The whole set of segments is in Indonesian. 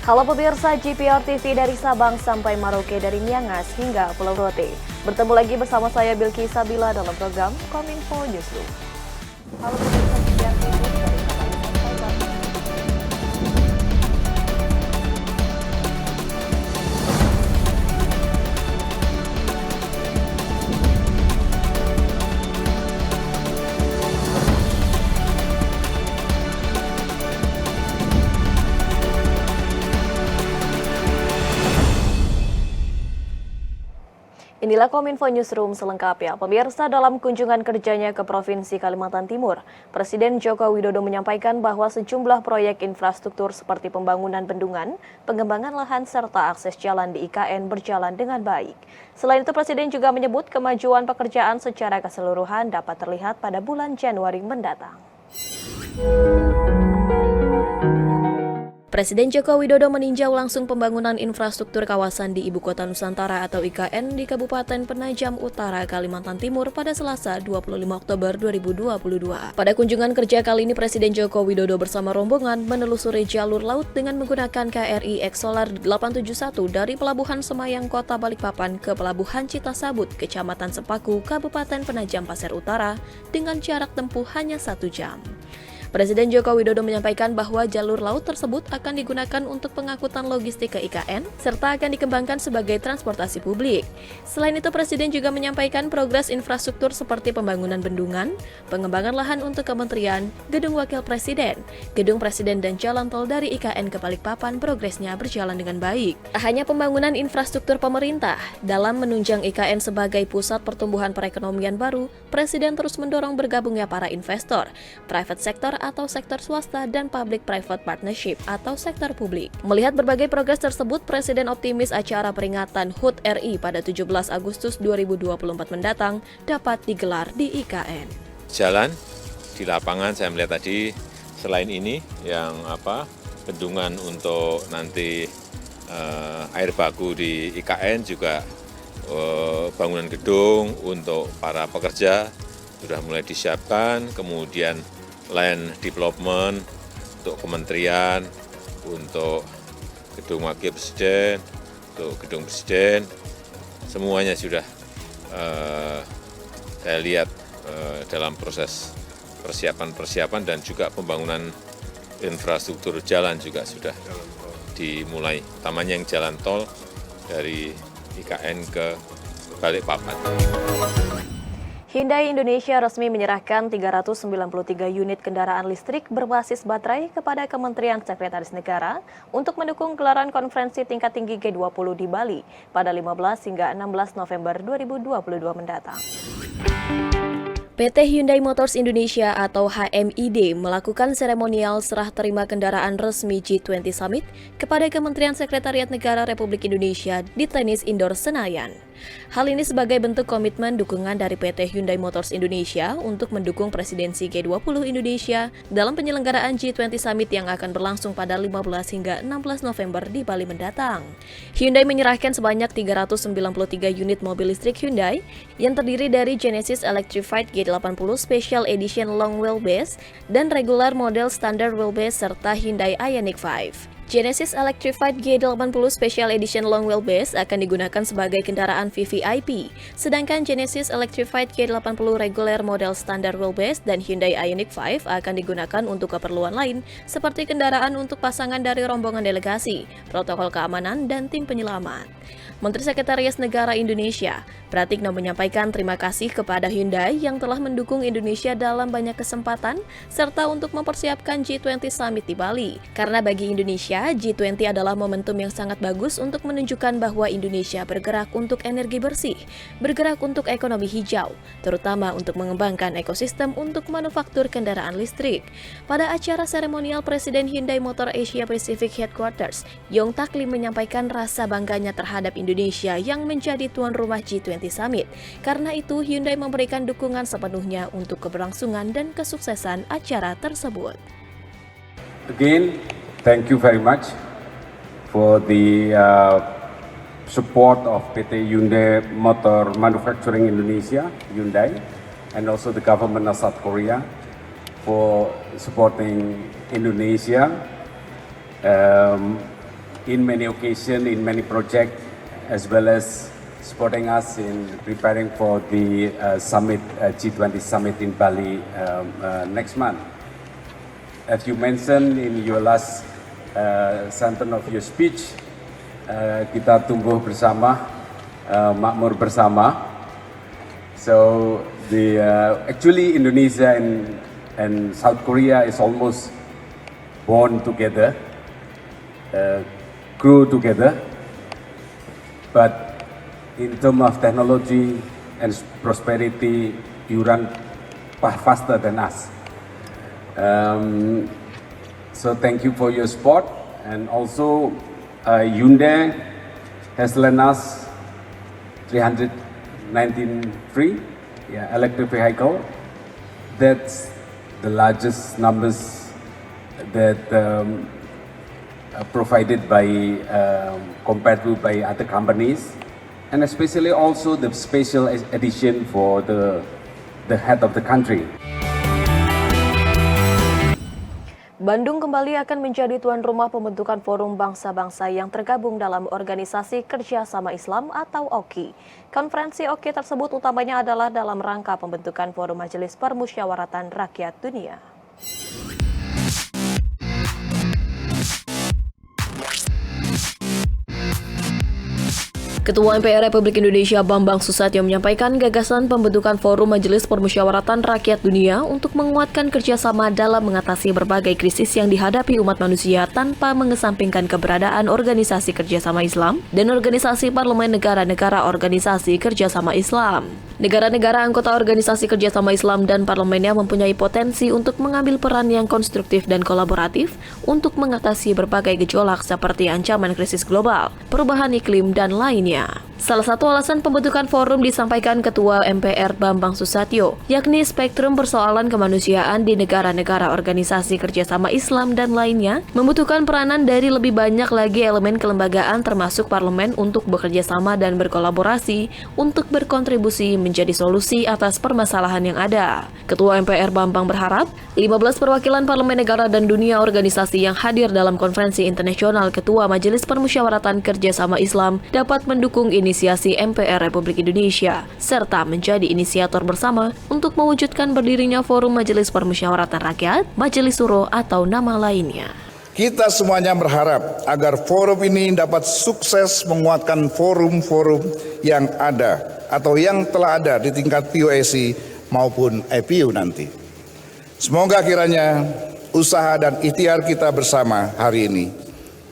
Halo pemirsa GPR TV dari Sabang sampai Merauke, dari Miangas hingga Pulau Rote. Bertemu lagi bersama saya Bilki Sabila dalam program Kominfo Newsroom. Halo pemirsa GPR TV dari Sabang sampai Merauke. Inilah Kominfo Newsroom selengkapnya. Pemirsa, dalam kunjungan kerjanya ke Provinsi Kalimantan Timur, Presiden Joko Widodo menyampaikan bahwa sejumlah proyek infrastruktur seperti pembangunan bendungan, pengembangan lahan, serta akses jalan di IKN berjalan dengan baik. Selain itu, Presiden juga menyebut kemajuan pekerjaan secara keseluruhan dapat terlihat pada bulan Januari mendatang. Presiden Joko Widodo meninjau langsung pembangunan infrastruktur kawasan di Ibu Kota Nusantara atau IKN di Kabupaten Penajam Utara, Kalimantan Timur pada Selasa 25 Oktober 2022. Pada kunjungan kerja kali ini, Presiden Joko Widodo bersama rombongan menelusuri jalur laut dengan menggunakan KRI Exolar 871 dari Pelabuhan Semayang Kota Balikpapan ke Pelabuhan Citasabut, Kecamatan Sepaku, Kabupaten Penajam Pasir Utara dengan jarak tempuh hanya 1 jam. Presiden Joko Widodo menyampaikan bahwa jalur laut tersebut akan digunakan untuk pengangkutan logistik ke IKN, serta akan dikembangkan sebagai transportasi publik. Selain itu, Presiden juga menyampaikan progres infrastruktur seperti pembangunan bendungan, pengembangan lahan untuk kementerian, gedung wakil presiden, gedung presiden dan jalan tol dari IKN ke Balikpapan progresnya berjalan dengan baik. Tak hanya pembangunan infrastruktur pemerintah, dalam menunjang IKN sebagai pusat pertumbuhan perekonomian baru, Presiden terus mendorong bergabungnya para investor, private sector atau sektor swasta, dan public-private partnership atau sektor publik. Melihat berbagai progres tersebut, Presiden optimis acara peringatan HUT RI pada 17 Agustus 2024 mendatang dapat digelar di IKN. Jalan di lapangan saya melihat tadi, selain ini yang bendungan untuk nanti air baku di IKN juga bangunan gedung untuk para pekerja sudah mulai disiapkan, kemudian land development untuk kementerian, untuk gedung wakil presiden, untuk gedung presiden, semuanya sudah saya lihat dalam proses persiapan dan juga pembangunan infrastruktur jalan juga sudah dimulai, utamanya yang jalan tol dari IKN ke Balikpapan. Hyundai Indonesia resmi menyerahkan 393 unit kendaraan listrik berbasis baterai kepada Kementerian Sekretaris Negara untuk mendukung gelaran konferensi tingkat tinggi G20 di Bali pada 15 hingga 16 November 2022 mendatang. PT Hyundai Motors Indonesia atau HMID melakukan seremonial serah terima kendaraan resmi G20 Summit kepada Kementerian Sekretariat Negara Republik Indonesia di Tenis Indoor Senayan. Hal ini sebagai bentuk komitmen dukungan dari PT Hyundai Motors Indonesia untuk mendukung presidensi G20 Indonesia dalam penyelenggaraan G20 Summit yang akan berlangsung pada 15 hingga 16 November di Bali mendatang. Hyundai menyerahkan sebanyak 393 unit mobil listrik Hyundai yang terdiri dari Genesis Electrified G80 Special Edition Long Wheelbase dan regular model Standard Wheelbase serta Hyundai Ioniq 5. Genesis Electrified G80 Special Edition Long Wheelbase akan digunakan sebagai kendaraan VVIP, sedangkan Genesis Electrified G80 Regular Model Standard Wheelbase dan Hyundai Ioniq 5 akan digunakan untuk keperluan lain seperti kendaraan untuk pasangan dari rombongan delegasi, protokol keamanan, dan tim penyelamat. Menteri Sekretaris Negara Indonesia, Pratikno, menyampaikan terima kasih kepada Hyundai yang telah mendukung Indonesia dalam banyak kesempatan serta untuk mempersiapkan G20 Summit di Bali. Karena bagi Indonesia, G20 adalah momentum yang sangat bagus untuk menunjukkan bahwa Indonesia bergerak untuk energi bersih, bergerak untuk ekonomi hijau, terutama untuk mengembangkan ekosistem untuk manufaktur kendaraan listrik. Pada acara seremonial, Presiden Hyundai Motor Asia Pacific Headquarters, Yong Tak Lim, menyampaikan rasa bangganya terhadap Indonesia yang menjadi tuan rumah G20 Summit. Karena itu, Hyundai memberikan dukungan sepenuhnya untuk keberlangsungan dan kesuksesan acara tersebut. Again, thank you very much for the support of PT Hyundai Motor Manufacturing Indonesia, Hyundai, and also the government of South Korea for supporting Indonesia in many occasions, in many projects, as well as supporting us in preparing for the summit, G20 summit in Bali next month. As you mentioned in your last sentence of your speech, kita tumbuh bersama, makmur bersama. So actually Indonesia and South Korea is almost born together, grew together, but in terms of technology and prosperity, you run faster than us. So thank you for your support, and also Hyundai has lent us 319 electric vehicle. That's the largest numbers that provided by compared to by other companies, and especially also the special edition for the head of the country. Bandung kembali akan menjadi tuan rumah pembentukan Forum Bangsa-Bangsa yang tergabung dalam Organisasi Kerjasama Islam atau OKI. Konferensi OKI tersebut utamanya adalah dalam rangka pembentukan Forum Majelis Permusyawaratan Rakyat Dunia. Ketua MPR Republik Indonesia Bambang Susatyo menyampaikan gagasan pembentukan Forum Majelis Permusyawaratan Rakyat Dunia untuk menguatkan kerjasama dalam mengatasi berbagai krisis yang dihadapi umat manusia tanpa mengesampingkan keberadaan Organisasi Kerjasama Islam dan Organisasi Parlemen Negara-Negara Organisasi Kerjasama Islam. Negara-negara anggota Organisasi Kerjasama Islam dan parlemennya mempunyai potensi untuk mengambil peran yang konstruktif dan kolaboratif untuk mengatasi berbagai gejolak seperti ancaman krisis global, perubahan iklim, dan lainnya. Salah satu alasan pembentukan forum disampaikan Ketua MPR Bambang Susatyo, yakni spektrum persoalan kemanusiaan di negara-negara Organisasi Kerjasama Islam dan lainnya membutuhkan peranan dari lebih banyak lagi elemen kelembagaan termasuk parlemen untuk bekerja sama dan berkolaborasi untuk berkontribusi menjadi solusi atas permasalahan yang ada. Ketua MPR Bambang berharap 15 perwakilan parlemen negara dan dunia organisasi yang hadir dalam konferensi internasional Ketua Majelis Permusyawaratan Kerjasama Islam dapat mendukung inisiasi MPR Republik Indonesia, serta menjadi inisiator bersama untuk mewujudkan berdirinya Forum Majelis Permusyawaratan Rakyat, Majelis Suro, atau nama lainnya. Kita semuanya berharap agar forum ini dapat sukses menguatkan forum-forum yang ada atau yang telah ada di tingkat POSI maupun IPU nanti. Semoga kiranya usaha dan ikhtiar kita bersama hari ini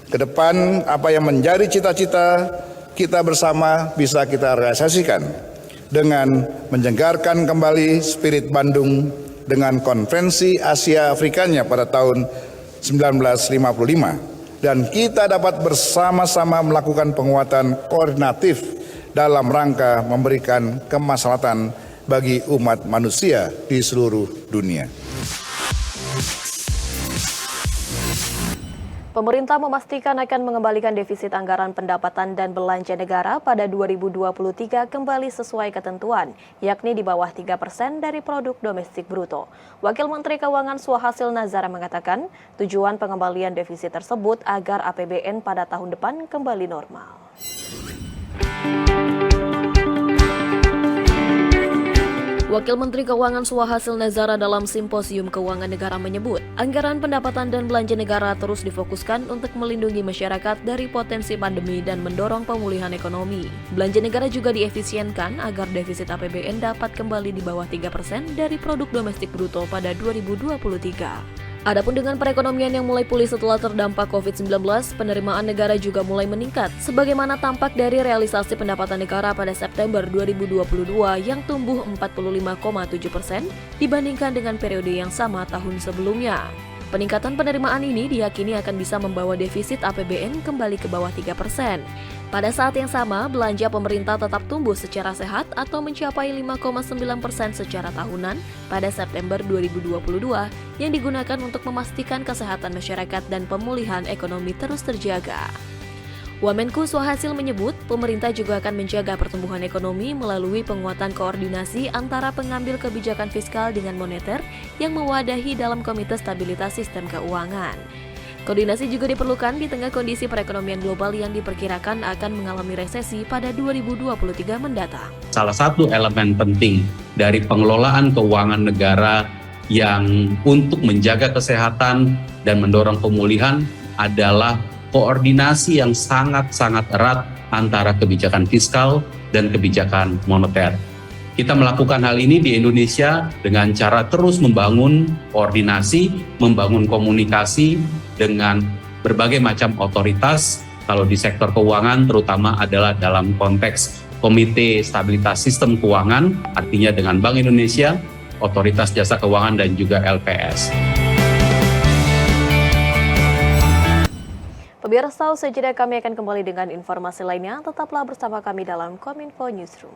ke depan apa yang menjadi cita-cita kita bersama bisa kita realisasikan dengan menjenggarkan kembali spirit Bandung dengan Konferensi Asia Afrikanya pada tahun 1955, dan kita dapat bersama-sama melakukan penguatan koordinatif dalam rangka memberikan kemaslahatan bagi umat manusia di seluruh dunia. Pemerintah memastikan akan mengembalikan defisit anggaran pendapatan dan belanja negara pada 2023 kembali sesuai ketentuan, yakni di bawah 3% dari produk domestik bruto. Wakil Menteri Keuangan Suhasil Nazara mengatakan, tujuan pengembalian defisit tersebut agar APBN pada tahun depan kembali normal. Wakil Menteri Keuangan Suhasil Nazara dalam Simposium Keuangan Negara menyebut, anggaran pendapatan dan belanja negara terus difokuskan untuk melindungi masyarakat dari potensi pandemi dan mendorong pemulihan ekonomi. Belanja negara juga diefisienkan agar defisit APBN dapat kembali di bawah 3% dari produk domestik bruto pada 2023. Adapun dengan perekonomian yang mulai pulih setelah terdampak COVID-19, penerimaan negara juga mulai meningkat, sebagaimana tampak dari realisasi pendapatan negara pada September 2022 yang tumbuh 45,7% dibandingkan dengan periode yang sama tahun sebelumnya. Peningkatan penerimaan ini diyakini akan bisa membawa defisit APBN kembali ke bawah 3%. Pada saat yang sama, belanja pemerintah tetap tumbuh secara sehat atau mencapai 5,9% secara tahunan pada September 2022 yang digunakan untuk memastikan kesehatan masyarakat dan pemulihan ekonomi terus terjaga. Wamenku Suhasil menyebut, pemerintah juga akan menjaga pertumbuhan ekonomi melalui penguatan koordinasi antara pengambil kebijakan fiskal dengan moneter yang mewadahi dalam Komite Stabilitas Sistem Keuangan. Koordinasi juga diperlukan di tengah kondisi perekonomian global yang diperkirakan akan mengalami resesi pada 2023 mendatang. Salah satu elemen penting dari pengelolaan keuangan negara yang untuk menjaga kesehatan dan mendorong pemulihan adalah koordinasi yang sangat-sangat erat antara kebijakan fiskal dan kebijakan moneter. Kita melakukan hal ini di Indonesia dengan cara terus membangun koordinasi, membangun komunikasi dengan berbagai macam otoritas. Kalau di sektor keuangan terutama adalah dalam konteks Komite Stabilitas Sistem Keuangan, artinya dengan Bank Indonesia, Otoritas Jasa Keuangan dan juga LPS. Pemirsa, usai jeda kami akan kembali dengan informasi lainnya. Tetaplah bersama kami dalam Kominfo Newsroom.